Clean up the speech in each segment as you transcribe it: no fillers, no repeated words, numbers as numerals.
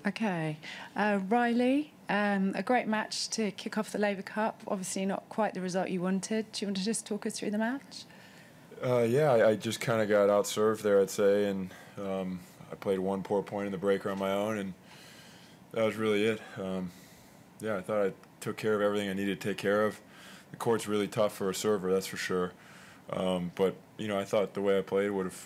Okay. Reilly, a great match to kick off the Laver Cup. Obviously not quite the result you wanted. Do you want to just talk us through the match? Yeah, I just kind of got outserved there, I'd say, and I played one poor point in the breaker on my own, and that was really it. Yeah, I thought I took care of everything I needed to take care of. The court's really tough for a server, that's for sure. But, you know, I thought the way I played would have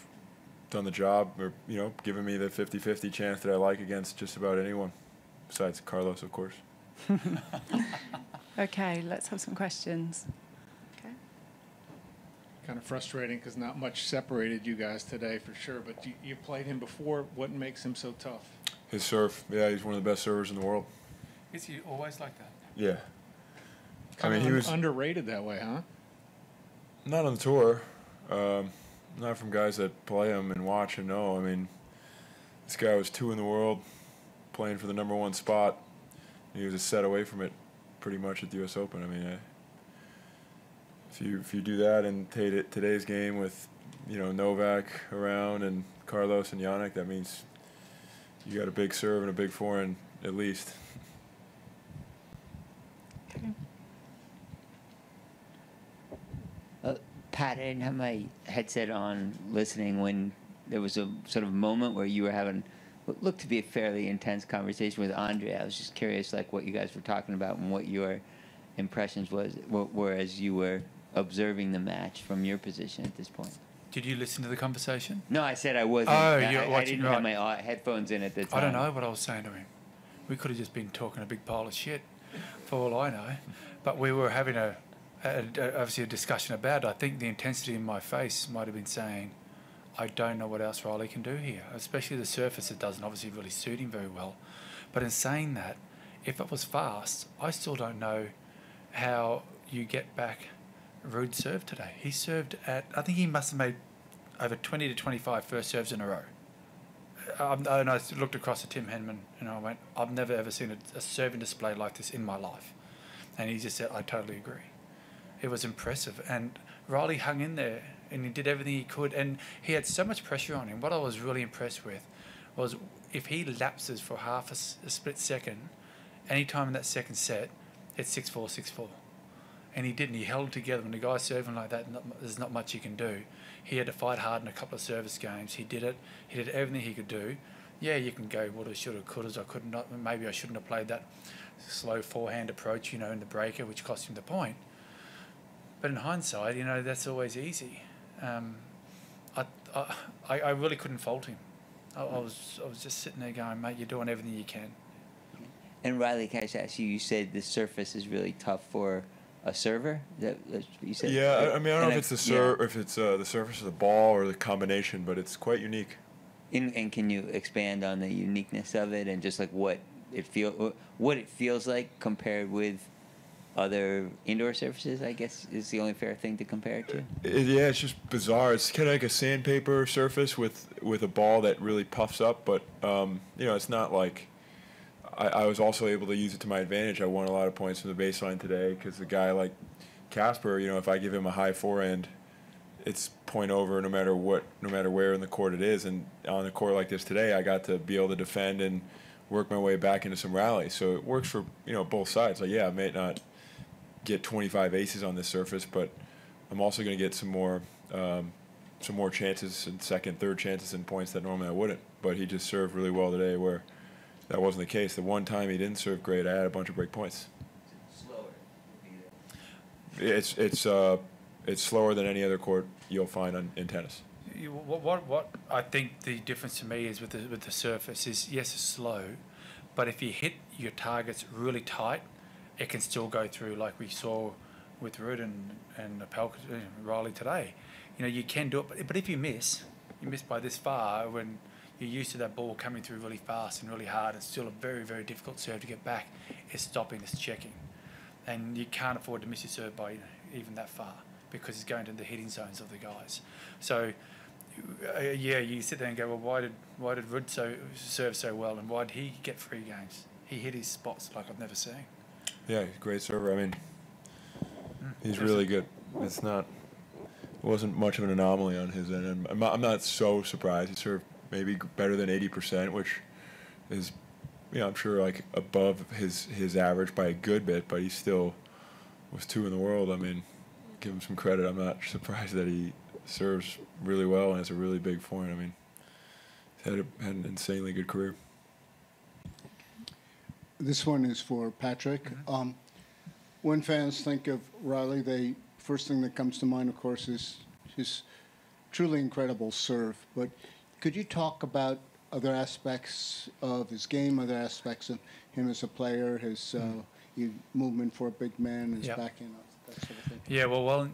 done the job, or, you know, given me the 50-50 chance that I like against just about anyone, besides Carlos, of course. Okay, let's have some questions. Okay. Kind of frustrating because not much separated you guys today for sure, but you played him before. What makes him so tough? His serve, yeah, he's one of the best servers in the world. Is he always like that? Yeah. Kind of he was underrated that way, huh? Not on the tour. Not from guys that play him and watch and know. I mean, this guy was 2 in the world, playing for the #1 spot. He was a set away from it pretty much at the U.S. Open. I mean, if you do that in today's game with, you know, Novak around and Carlos and Yannick, that means you got a big serve and a big forehand at least. Pat, I didn't have my headset on listening when there was a sort of moment where you were having what looked to be a fairly intense conversation with Andre. I was just curious, like, what you guys were talking about and what your impressions were as you were observing the match from your position at this point. Did you listen to the conversation? No, I said I wasn't. Oh, I didn't have my headphones in at the time. I don't know what I was saying to him. We could have just been talking a big pile of shit, for all I know. But we were having obviously a discussion about it. I think the intensity in my face might have been saying, I don't know what else Reilly can do here, especially the surface. It doesn't obviously really suit him very well. But in saying that, if it was fast, I still don't know how you get back Ruud's serve today. He served at, I think he must have made over 20 to 25 first serves in a row. And I looked across at Tim Henman and I went, I've never ever seen a serving display like this in my life. And he just said, I totally agree. It was impressive. And Reilly hung in there and he did everything he could. And he had so much pressure on him. What I was really impressed with was if he lapses for half a split second, any time in that second set, it's 6-4, 6-4. And he didn't. He held it together. When the guy's serving like that, there's not much he can do. He had to fight hard in a couple of service games. He did it. He did everything he could do. Yeah, you can go, woulda, shoulda, coulda, I could not. Maybe I shouldn't have played that slow forehand approach, you know, in the breaker, which cost him the point. But in hindsight, you know, that's always easy. I really couldn't fault him. I was just sitting there going, mate, you're doing everything you can. And Reilly, can I just ask you, you said the surface is really tough for a server? That's what you said? Yeah, I mean, I don't know if it's the surface of the ball or the combination, but it's quite unique. And can you expand on the uniqueness of it and just like what it feels like compared with other indoor surfaces, I guess, is the only fair thing to compare it to? Yeah, it's just bizarre. It's kind of like a sandpaper surface with a ball that really puffs up, but you know, it's not like. I was also able to use it to my advantage. I won a lot of points from the baseline today because a guy like Casper, you know, if I give him a high forehand, it's point over no matter where in the court it is. And on a court like this today, I got to be able to defend and work my way back into some rallies. So it works for, you know, both sides. Like, yeah, I may not get 25 aces on this surface, but I'm also going to get some more chances and second, third chances and points that normally I wouldn't. But he just served really well today where that wasn't the case. The one time he didn't serve great, I had a bunch of break points. Slower. It's slower than any other court you'll find in tennis. What I think the difference to me is with the surface is, yes, it's slow, but if you hit your targets really tight, it can still go through, like we saw with Ruud and Opelka, Reilly today. You know, you can do it, but if you miss by this far when you're used to that ball coming through really fast and really hard. It's still a very, very difficult serve to get back. It's stopping, it's checking. And you can't afford to miss your serve by even that far because it's going to the hitting zones of the guys. So, yeah, you sit there and go, well, why did Ruud serve so well and why did he get free games? He hit his spots like I've never seen. Yeah, he's a great server. I mean, he's really good. It wasn't much of an anomaly on his end. And I'm not so surprised. He served maybe better than 80%, which is I'm sure like above his average by a good bit, but he still was 2 in the world. I mean, give him some credit. I'm not surprised that he serves really well and has a really big forehand. I mean, he's had an insanely good career. This one is for Patrick. When fans think of Reilly, the first thing that comes to mind, of course, is his truly incredible serve. But could you talk about other aspects of his game, other aspects of him as a player, his movement for a big man, his backhand, that sort of thing? Yeah, well,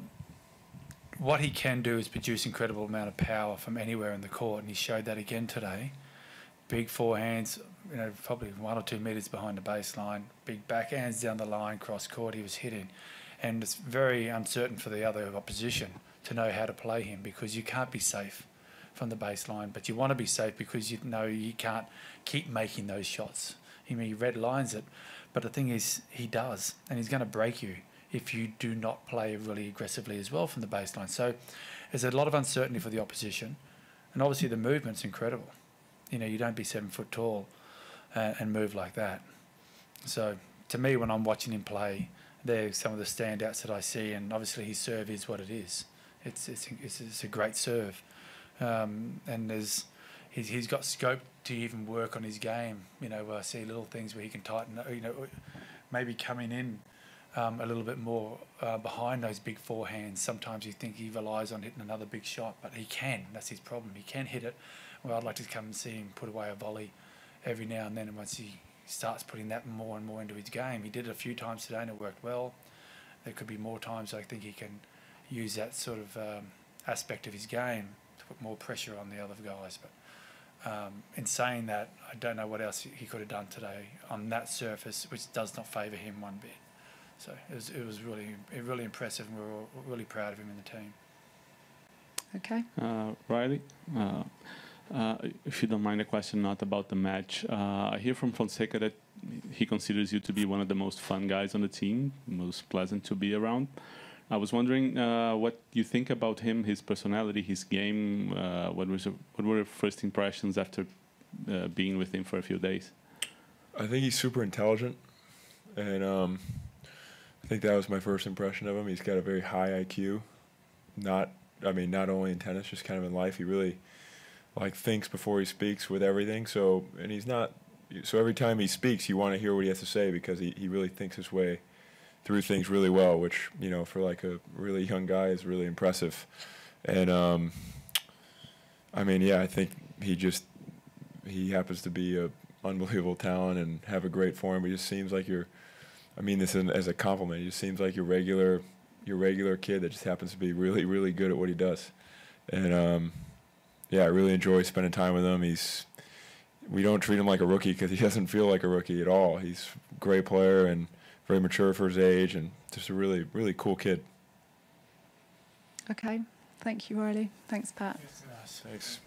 what he can do is produce incredible amount of power from anywhere in the court, and he showed that again today. Big forehands, probably 1 or 2 meters behind the baseline, big backhands down the line, cross court he was hitting. And it's very uncertain for the other opposition to know how to play him, because you can't be safe from the baseline, but you want to be safe because you know you can't keep making those shots. He red lines it, but the thing is he does, and he's going to break you if you do not play really aggressively as well from the baseline. So there's a lot of uncertainty for the opposition, and obviously the movement's incredible. You don't be 7 foot tall and move like that. So to me, when I'm watching him play, they're some of the standouts that I see, and obviously his serve is what it is. It's a great serve, and he's got scope to even work on his game. Where I see little things where he can tighten. Maybe coming in a little bit more behind those big forehands. Sometimes you think he relies on hitting another big shot, but he can. That's his problem. He can hit it. Well, I'd like to come and see him put away a volley every now and then, and once he starts putting that more and more into his game. He did it a few times today and it worked well. There could be more times I think he can use that sort of aspect of his game to put more pressure on the other guys. But in saying that, I don't know what else he could have done today on that surface, which does not favour him one bit. So it was really impressive, and we're all really proud of him in the team. Okay. Reilly, if you don't mind a question not about the match, I hear from Fonseca that he considers you to be one of the most fun guys on the team, most pleasant to be around. I was wondering what you think about him, his personality, his game. What were your first impressions after being with him for a few days? I think he's super intelligent, and I think that was my first impression of him. He's got a very high IQ. Not only in tennis, just kind of in life. He really thinks before he speaks with everything. So every time he speaks, you want to hear what he has to say, because he really thinks his way through things really well, which, for a really young guy is really impressive. And I think he happens to be a unbelievable talent and have a great form. He just seems like I mean this as a compliment. He just seems like your regular kid that just happens to be really, really good at what he does. And I really enjoy spending time with him. We don't treat him like a rookie because he doesn't feel like a rookie at all. He's a great player and very mature for his age, and just a really, really cool kid. Okay. Thank you, Reilly. Thanks, Pat. Thanks.